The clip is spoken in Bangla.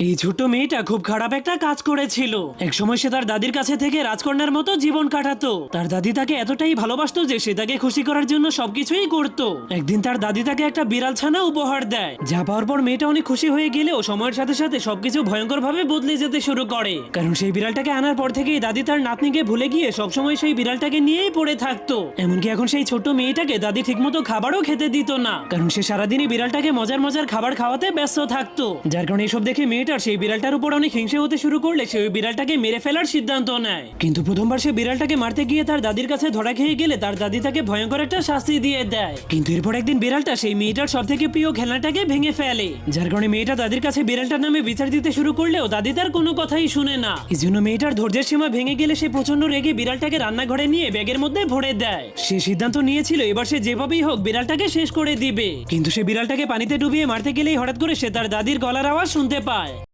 এই ছোট মেয়েটা খুব খারাপ একটা কাজ করেছিল। একসময় সে তার দাদির কাছে থেকে রাজকন্যার মতো জীবন কাটাতো। তার দাদি তাকে এতটাই ভালোবাসতো যে সে তাকে খুশি করার জন্য সবকিছুই করত। একদিন তার দাদি তাকে একটা বিড়াল ছানা উপহার দেয়, যা পাওয়ার পর মেয়েটা অনেক খুশি হয়ে গেলেও সময়ের সাথে সাথে সবকিছু ভয়ঙ্কর ভাবে বদলে যেতে শুরু করে। কারণ সেই বিড়ালটাকে আনার পর থেকেই দাদি তার নাতনিকে ভুলে গিয়ে সবসময় সেই বিড়ালটাকে নিয়েই পড়ে থাকতো। এমনকি এখন সেই ছোট্ট মেয়েটাকে দাদি ঠিকমতো খাবারও খেতে দিত না, কারণ সে সারাদিনই বিড়ালটাকে মজার মজার খাবার খাওয়াতে ব্যস্ত থাকতো। যার কারণে এসব দেখে মেয়েটার সেই বিড়ালটার উপর অনেক হিংসে হতে শুরু করলে সে ওই বিড়ালটাকে মেরে ফেলার সিদ্ধান্ত নেয়। কিন্তু প্রথমবার সে বিড়ালটাকে মারতে গিয়ে তার দাদির কাছে ধরা খেয়ে গেলে তার দাদি তাকে ভয়ঙ্কর একটা শাস্তি দিয়ে দেয়। কিন্তু এরপর একদিন বিড়ালটা সেই মেয়েটার সব থেকে প্রিয় খেলনাটাকে ভেঙে ফেলে, যার কারণে মেয়েটা দাদির কাছে বিড়ালটার নামে বিচার দিতে শুরু করলেও দাদি তার কোনো কথাই শুনে না। এই জন্য মেয়েটার ধৈর্যের সীমা ভেঙে গেলে সে প্রচন্ড রেগে বিড়ালটাকে রান্নাঘরে নিয়ে ব্যাগের মধ্যে ভরে দেয়। সে সিদ্ধান্ত নিয়েছিল এবার সে যেভাবেই হোক বিড়ালটাকে শেষ করে দিবে। কিন্তু সে বিড়ালটাকে পানিতে ডুবিয়ে মারতে গেলেই হঠাৎ করে সে তার দাদির গলার আওয়াজ শুনতে পায়।